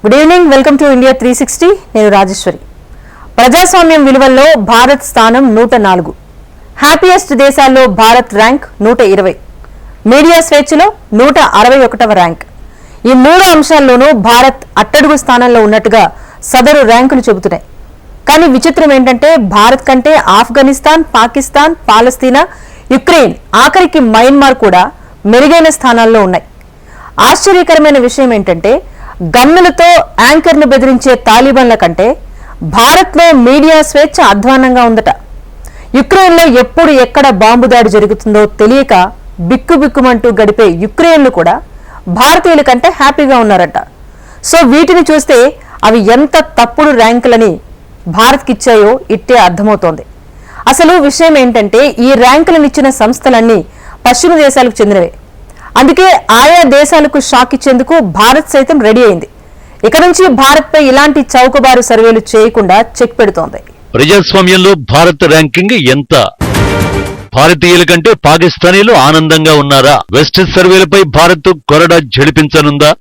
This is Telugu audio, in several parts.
Good evening, welcome to India 360. నేను రాజేశ్వరి. ప్రజాస్వామ్యం విలువల్లో భారత్ స్థానం 104, హ్యాపీయెస్ట్ దేశాల్లో భారత్ ర్యాంక్ 120, మీడియా స్వేచ్ఛలో 161వ ర్యాంక్. ఈ మూడు అంశాల్లోనూ భారత్ అట్టడుగు స్థానంలో ఉన్నట్టుగా సదరు ర్యాంకులు చెబుతున్నాయి. కానీ విచిత్రం ఏంటంటే భారత్ కంటే ఆఫ్ఘనిస్తాన్, పాకిస్తాన్, పాలస్తీనా, యుక్రెయిన్, ఆఖరికి మయన్మార్ కూడా మెరుగైన స్థానాల్లో ఉన్నాయి. ఆశ్చర్యకరమైన విషయం ఏంటంటే గన్నులతో యాంకర్ను బెదిరించే తాలిబాన్ల కంటే భారత్లో మీడియా స్వేచ్ఛ అధ్వాన్నంగా ఉందట. యుక్రెయిన్లో ఎప్పుడు ఎక్కడ బాంబు దాడి జరుగుతుందో తెలియక బిక్కుబిక్కుమంటూ గడిపే యుక్రెయిన్లు కూడా భారతీయుల కంటే హ్యాపీగా ఉన్నారట. సో వీటిని చూస్తే అవి ఎంత తప్పుడు ర్యాంకులని భారత్కిచ్చాయో ఇట్టే అర్థమవుతోంది. అసలు విషయం ఏంటంటే ఈ ర్యాంకులనిచ్చిన సంస్థలన్నీ పశ్చిమ దేశాలకు చెందినవే. అందుకే ఆయా దేశాలకు షాక్ ఇచ్చేందుకు భారత్ సైతం రెడీ అయింది. ఇక నుంచి భారత్ పై ఇలాంటి చౌకబారు సర్వేలు చేయకుండా చెక్ పెడుతోంది. ప్రజాస్వామ్యంలో భారత్ ర్యాంకింగ్ ఎంత? భారతీయుల కంటే పాకిస్తానీలు ఆనందంగా ఉన్నారా? వెస్ట్ సర్వేలపై భారత్ కొరడా జడిపించనుందా?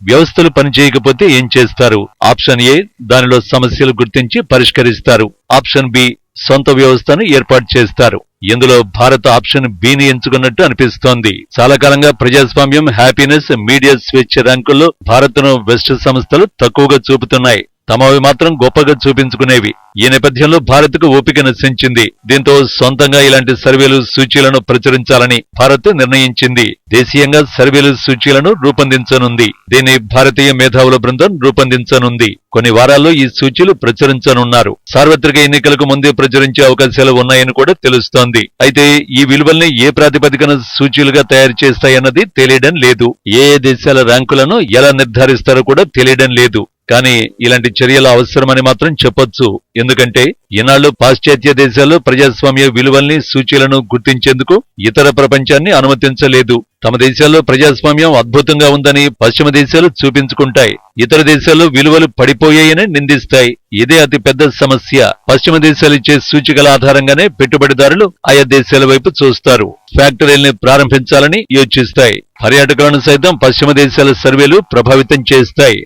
వ్యవస్థలు పనిచేయకపోతే ఏం చేస్తారు? ఆప్షన్ ఏ, దానిలో సమస్యలు గుర్తించి పరిష్కరిస్తారు. ఆప్షన్ బి, సొంత వ్యవస్థను ఏర్పాటు చేస్తారు. ఇందులో భారత్ ఆప్షన్ బిని ఎంచుకున్నట్టు అనిపిస్తోంది. చాలా కాలంగా ప్రజాస్వామ్యం, హ్యాపీనెస్, మీడియా స్వేచ్ఛ ర్యాంకుల్లో భారత్ను వెస్ట్ సంస్థలు తక్కువగా చూపుతున్నాయి. తమవి మాత్రం గొప్పగా చూపించుకునేవి. ఈ నేపథ్యంలో భారత్కు ఓపిక నశించింది. దీంతో సొంతంగా ఇలాంటి సర్వేలు, సూచీలను ప్రచురించాలని భారత్ నిర్ణయించింది. దేశీయంగా సర్వేలు, సూచీలను రూపొందించనుంది. దీన్ని భారతీయ మేధావుల బృందం రూపొందించనుంది. కొన్ని వారాల్లో ఈ సూచీలు ప్రచురించనున్నారు. సార్వత్రిక ఎన్నికలకు ముందే ప్రచురించే అవకాశాలు ఉన్నాయని కూడా తెలుస్తోంది. అయితే ఈ విలువల్ని ఏ ప్రాతిపదికన సూచీలుగా తయారు చేస్తాయన్నది తెలియడం లేదు. ఏ దేశాల ర్యాంకులను ఎలా నిర్ధారిస్తారో కూడా తెలియడం లేదు. కానీ ఇలాంటి చర్యలు అవసరమని మాత్రం చెప్పొచ్చు. ఎందుకంటే ఈనాళ్లు పాశ్చాత్య దేశాలు ప్రజాస్వామ్య విలువల్ని, సూచీలను గుర్తించేందుకు ఇతర ప్రపంచాన్ని అనుమతించలేదు. తమ దేశాల్లో ప్రజాస్వామ్యం అద్భుతంగా ఉందని పశ్చిమ దేశాలు చూపించుకుంటాయి. ఇతర దేశాల్లో విలువలు పడిపోయాయని నిందిస్తాయి. ఇదే అతి పెద్ద సమస్య. పశ్చిమ దేశాలు ఇచ్చే సూచికల ఆధారంగానే పెట్టుబడిదారులు ఆయా దేశాల వైపు చూస్తారు. ఫ్యాక్టరీల్ని ప్రారంభించాలని యోచిస్తాయి. పర్యాటకులను సైతం పశ్చిమ దేశాల సర్వేలు ప్రభావితం చేస్తాయి.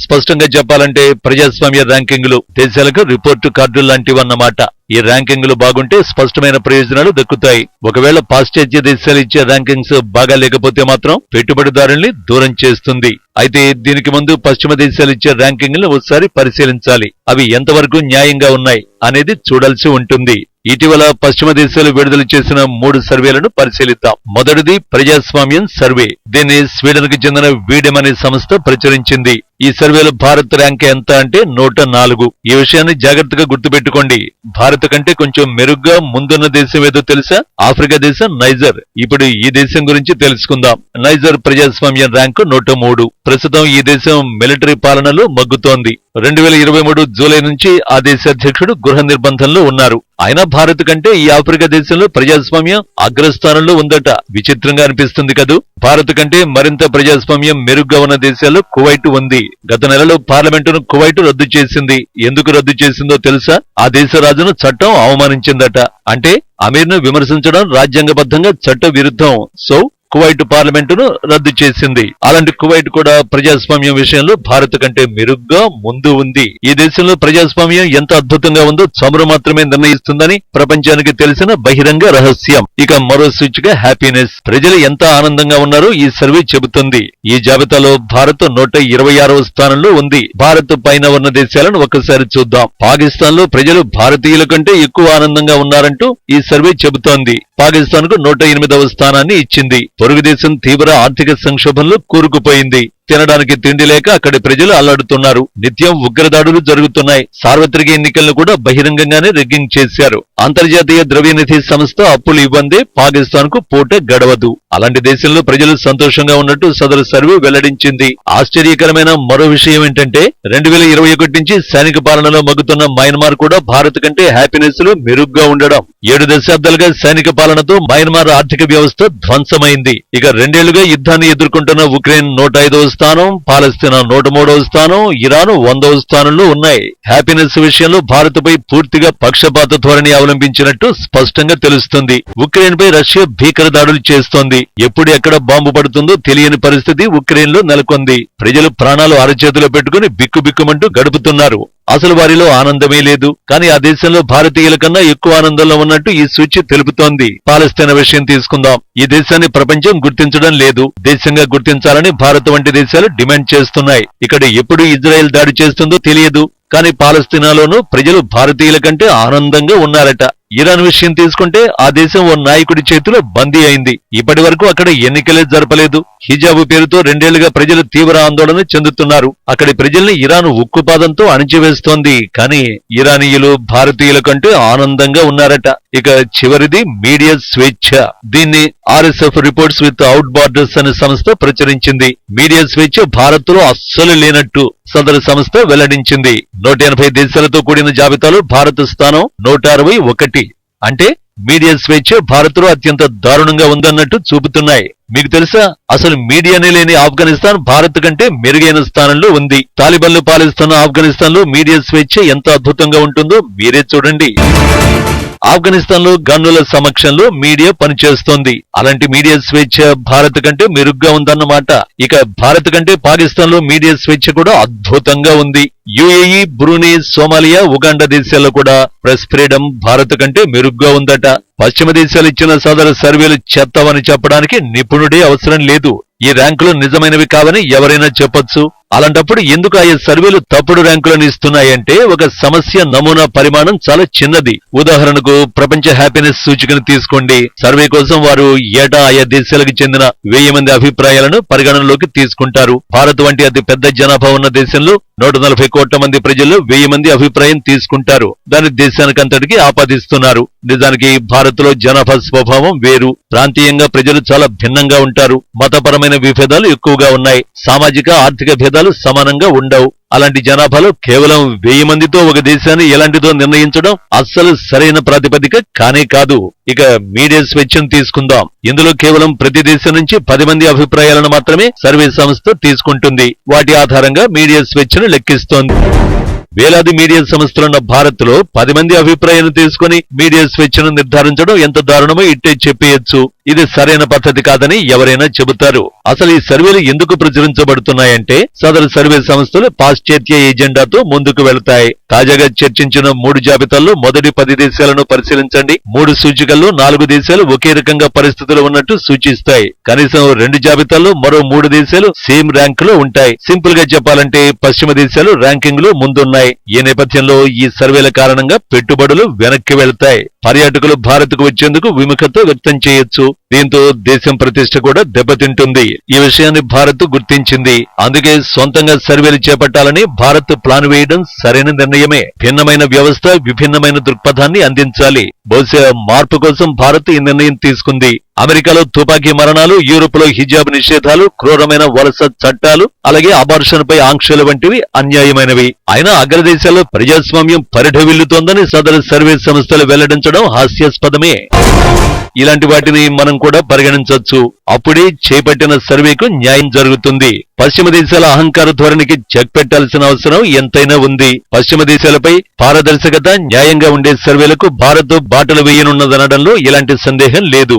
స్పష్టంగా చెప్పాలంటే ప్రజాస్వామ్య ర్యాంకింగులు దేశాలకు రిపోర్టు కార్డులు లాంటివన్నమాట. ఈ ర్యాంకింగులు బాగుంటే స్పష్టమైన ప్రయోజనాలు దక్కుతాయి. ఒకవేళ పాశ్చాత్య దేశాలు ఇచ్చే ర్యాంకింగ్స్ బాగా లేకపోతే మాత్రం పెట్టుబడిదారుల్ని దూరం చేస్తుంది. అయితే దీనికి ముందు పశ్చిమ దేశాలు ఇచ్చే ర్యాంకింగ్లను ఒకసారి పరిశీలించాలి. అవి ఎంతవరకు న్యాయంగా ఉన్నాయి అనేది చూడాల్సి ఉంటుంది. ఇటీవల పశ్చిమ దేశాలు విడుదల చేసిన 3 సర్వేలను పరిశీలిద్దాం. మొదటిది ప్రజాస్వామ్యం సర్వే. దీన్ని స్వీడన్ కు చెందిన వీడెమ్ అనే సంస్థ ప్రచురించింది. ఈ సర్వేలో భారత్ ర్యాంక్ ఎంత అంటే 104. ఈ విషయాన్ని జాగ్రత్తగా గుర్తుపెట్టుకోండి. భారత్ కంటే కొంచెం మెరుగ్గా ముందున్న దేశం ఏదో తెలుసా? ఆఫ్రికా దేశం నైజర్. ఇప్పుడు ఈ దేశం గురించి తెలుసుకుందాం. నైజర్ ప్రజాస్వామ్యం ర్యాంకు 103. ప్రస్తుతం ఈ దేశం మిలిటరీ పాలనలో మగ్గుతోంది. 2023 జూలై నుంచి ఆ దేశ అధ్యక్షుడు గృహ నిర్బంధంలో ఉన్నారు. అయినా భారత్ కంటే ఈ ఆఫ్రికా దేశంలో ప్రజాస్వామ్యం అగ్రస్థానంలో ఉందట. విచిత్రంగా అనిపిస్తుంది కదూ. భారత్ కంటే మరింత ప్రజాస్వామ్యం మెరుగ్గా ఉన్న దేశాల్లో కువైట్ ఉంది. గత నెలలో పార్లమెంటును కువైట్ రద్దు చేసింది. ఎందుకు రద్దు చేసిందో తెలుసా? ఆ దేశ రాజును చట్టం అవమానించిందట. అంటే అమీర్ను విమర్శించడం రాజ్యాంగబద్ధంగా చట్ట విరుద్ధం. సో కువైట్ పార్లమెంటును రద్దు చేసింది. అలాంటి కువైట్ కూడా ప్రజాస్వామ్యం విషయంలో భారత్ కంటే మెరుగ్గా ముందు ఉంది. ఈ దేశంలో ప్రజాస్వామ్యం ఎంత అద్భుతంగా ఉందో చమురు మాత్రమే నిర్ణయిస్తుందని ప్రపంచానికి తెలిసిన బహిరంగ రహస్యం. ఇక మరో సూచిక హ్యాపీనెస్. ప్రజలు ఎంత ఆనందంగా ఉన్నారో ఈ సర్వే చెబుతుంది. ఈ జాబితాలో భారత్ 126వ స్థానంలో ఉంది. భారత్ పైన ఉన్న దేశాలను ఒక్కసారి చూద్దాం. పాకిస్తాన్ లో ప్రజలు భారతీయుల కంటే ఎక్కువ ఆనందంగా ఉన్నారంటూ ఈ సర్వే చెబుతోంది. పాకిస్తాన్ కు 108వ స్థానాన్ని ఇచ్చింది. పొరుగు దేశం తీవ్ర ఆర్థిక సంక్షోభంలో కూరుకుపోయింది. తినడానికి తిండి లేక అక్కడి ప్రజలు అల్లాడుతున్నారు. నిత్యం ఉగ్రదాడులు జరుగుతున్నాయి. సార్వత్రిక ఎన్నికలను కూడా బహిరంగంగానే రిగ్గింగ్ చేశారు. అంతర్జాతీయ ద్రవ్యనిధి సంస్థ అప్పులు ఇవ్వందే పాకిస్తాన్ కు పూట గడవదు. అలాంటి దేశంలో ప్రజలు సంతోషంగా ఉన్నట్టు సదరు సర్వే వెల్లడించింది. ఆశ్చర్యకరమైన మరో విషయం ఏంటంటే 2021 నుంచి సైనిక పాలనలో మగ్గుతున్న మయన్మార్ కూడా భారత్ కంటే హ్యాపీనెస్ లో మెరుగ్గా ఉండడం. 7 దశాబ్దాలుగా సైనిక పాలనతో మయన్మార్ ఆర్థిక వ్యవస్థ ధ్వంసమైంది. ఇక 2 ఏళ్లుగా యుద్ధాన్ని ఎదుర్కొంటున్న ఉక్రెయిన్ 105వ స్థానం, పాలస్తీనా 103వ స్థానం, ఇరాన్ 100వ స్థానంలో ఉన్నాయి. హ్యాపీనెస్ విషయంలో భారత్పై పూర్తిగా పక్షపాత ధోరణి అవలంబించినట్టు స్పష్టంగా తెలుస్తుంది. ఉక్రెయిన్ పై రష్యా భీకర దాడులు చేస్తోంది. ఎప్పుడు ఎక్కడ బాంబు పడుతుందో తెలియని పరిస్థితి ఉక్రెయిన్ లో నెలకొంది. ప్రజలు ప్రాణాలు అరచేతిలో పెట్టుకుని బిక్కుబిక్కుమంటూ గడుపుతున్నారు. అసలు వారిలో ఆనందమే లేదు. కానీ ఆ దేశంలో భారతీయుల కన్నా ఎక్కువ ఆనందంలో ఉన్నట్టు ఈ సూచి తెలుపుతోంది. పాలస్తీనా విషయం తీసుకుందాం. ఈ దేశాన్ని ప్రపంచం గుర్తించడం లేదు. దేశంగా గుర్తించాలని భారత్ వంటి దేశాలు డిమాండ్ చేస్తున్నాయి. ఇక్కడ ఎప్పుడు ఇజ్రాయెల్ దాడి చేస్తుందో తెలియదు. కానీ పాలస్తీనాలోనూ ప్రజలు భారతీయుల కంటే ఆనందంగా ఉన్నారట. ఇరాన్ విషయం తీసుకుంటే ఆ దేశం ఓ నాయకుడి చేతిలో బందీ అయింది. ఇప్పటి వరకు అక్కడ ఎన్నికలే జరపలేదు. హిజాబు పేరుతో 2 ఏళ్లుగా ప్రజలు తీవ్ర ఆందోళన చెందుతున్నారు. అక్కడి ప్రజల్ని ఇరాన్ ఉక్కుపాదంతో అణిచివేస్తోంది. కానీ ఇరానీయులు భారతీయుల కంటే ఆనందంగా ఉన్నారట. ఇక చివరిది మీడియా స్వేచ్ఛ. దీన్ని RSF reports with out borders అనే సంస్థ ప్రచురించింది. మీడియా స్వేచ్ఛ భారత్ లో అస్సలు లేనట్టు సదరు సంస్థ వెల్లడించింది. 180 దేశాలతో కూడిన జాబితాలో భారత్ స్థానం 161. అంటే మీడియా స్వేచ్ఛ భారత్ లో అత్యంత దారుణంగా ఉందన్నట్టు చూపుతున్నాయి. మీకు తెలుసా, అసలు మీడియానే లేని ఆఫ్ఘనిస్తాన్ భారత్ కంటే మెరుగైన స్థానంలో ఉంది. తాలిబాన్లు పాలిస్తున్న ఆఫ్ఘనిస్తాన్ లో మీడియా స్వేచ్ఛ ఎంత అద్భుతంగా ఉంటుందో మీరే చూడండి. ఆఫ్ఘనిస్తాన్ లో గన్నుల సమక్షంలో మీడియా పనిచేస్తోంది. అలాంటి మీడియా స్వేచ్ఛ భారత్ కంటే మెరుగ్గా ఉందన్నమాట. ఇక భారత్ కంటే పాకిస్తాన్ లో మీడియా స్వేచ్ఛ కూడా అద్భుతంగా ఉంది. UAE, బ్రూనై, సోమాలియా, ఉగాండా దేశాల్లో కూడా ప్రెస్ ఫ్రీడమ్ భారత్ కంటే మెరుగ్గా ఉందట. పశ్చిమ దేశాలు ఇచ్చిన సదరు సర్వేలు చెత్తవని చెప్పడానికి నిపుణుడే అవసరం లేదు. ఈ ర్యాంకులు నిజమైనవి కావని ఎవరైనా చెప్పొచ్చు. అలాంటప్పుడు ఎందుకు ఆయా సర్వేలు తప్పుడు ర్యాంకులను ఇస్తున్నాయంటే ఒక సమస్య నమూనా పరిమాణం చాలా చిన్నది. ఉదాహరణకు ప్రపంచ హ్యాపీనెస్ సూచికను తీసుకోండి. సర్వే కోసం వారు ఏటా ఆయా దేశాలకు చెందిన 1000 మంది అభిప్రాయాలను పరిగణనలోకి తీసుకుంటారు. భారత్ వంటి అతి పెద్ద జనాభా ఉన్న దేశంలో 140 కోట్ల మంది ప్రజల్లో 1000 మంది అభిప్రాయం తీసుకుంటారు. దాని దేశానికంతటికి ఆపాదిస్తున్నారు. నిజానికి భారత్ లో జనాభా స్వభావం వేరు. ప్రాంతీయంగా ప్రజలు చాలా భిన్నంగా ఉంటారు. మతపరమైన విభేదాలు ఎక్కువగా ఉన్నాయి. సామాజిక ఆర్థిక భేదాలు సమానంగా ఉండవు. అలాంటి జనాభాలో కేవలం 1000 మందితో ఒక దేశాన్ని ఎలాంటిదో నిర్ణయించడం అస్సలు సరైన ప్రాతిపదిక కానే కాదు. ఇక మీడియా స్వేచ్ఛను తీసుకుందాం. ఇందులో కేవలం ప్రతి దేశం నుంచి 10 మంది అభిప్రాయాలను మాత్రమే సర్వే సంస్థ తీసుకుంటుంది. వాటి ఆధారంగా మీడియా స్వేచ్ఛను లెక్కిస్తోంది. వేలాది మీడియా సంస్థలున్న భారత్ లో 10 మంది అభిప్రాయాన్ని తీసుకుని మీడియా స్వేచ్ఛను నిర్ధారించడం ఎంత దారుణమో ఇట్టే చెప్పేయచ్చు. ఇది సరైన పద్ధతి కాదని ఎవరైనా చెబుతారు. అసలు ఈ సర్వేలు ఎందుకు ప్రచురించబడుతున్నాయంటే సదరు సర్వే సంస్థలు పాశ్చాత్య ఎజెండాతో ముందుకు వెళతాయి. తాజాగా చర్చించిన 3 జాబితాల్లో మొదటి 10 దేశాలను పరిశీలించండి. 3 సూచికల్లో 4 దేశాలు ఒకే రకంగా పరిస్థితులు ఉన్నట్టు సూచిస్తాయి. కనీసం 2 జాబితాల్లో మరో 3 దేశాలు సేమ్ ర్యాంక్ లో ఉంటాయి. సింపుల్ గా చెప్పాలంటే పశ్చిమ దేశాలు ర్యాంకింగ్ లో ముందున్నాయి. ఈ నేపథ్యంలో ఈ సర్వేల కారణంగా పెట్టుబడులు వెనక్కి వెళ్తాయి. పర్యాటకులు భారత్ కు వచ్చేందుకు విముఖత వ్యక్తం చేయొచ్చు. దీంతో దేశం ప్రతిష్ట కూడా దెబ్బతింటుంది. ఈ విషయాన్ని భారత్ గుర్తించింది. అందుకే సొంతంగా సర్వేలు చేపట్టాలని భారత్ ప్లాన్ వేయడం సరైన నిర్ణయమే. భిన్నమైన వ్యవస్థ, విభిన్నమైన దృక్పథాన్ని అందించాలి. బహుశా మార్పు కోసం భారత్ ఈ నిర్ణయం తీసుకుంది. అమెరికాలో తుపాకీ మరణాలు, యూరోప్ లో హిజాబ్ నిషేధాలు, క్రూరమైన వలస చట్టాలు, అలాగే అబార్షన్ పై ఆంక్షలు వంటివి అన్యాయమైనవి. అయినా అగ్రదేశాల్లో ప్రజాస్వామ్యం పరిఢవిల్లుతోందని సదరు సర్వే సంస్థలు వెల్లడించడం హాస్యాస్పదమే. ఇలాంటి వాటిని మనం కూడా పరిగణించొచ్చు. అప్పుడే చేపట్టిన సర్వేకు న్యాయం జరుగుతుంది. పశ్చిమ దేశాల అహంకార ధోరణికి చెక్ పెట్టాల్సిన అవసరం ఎంతైనా ఉంది. పశ్చిమ దేశాలపై పారదర్శకత, న్యాయంగా ఉండే సర్వేలకు భారత్ బాటలు వేయనున్నదనడంలో ఎలాంటి సందేహం లేదు.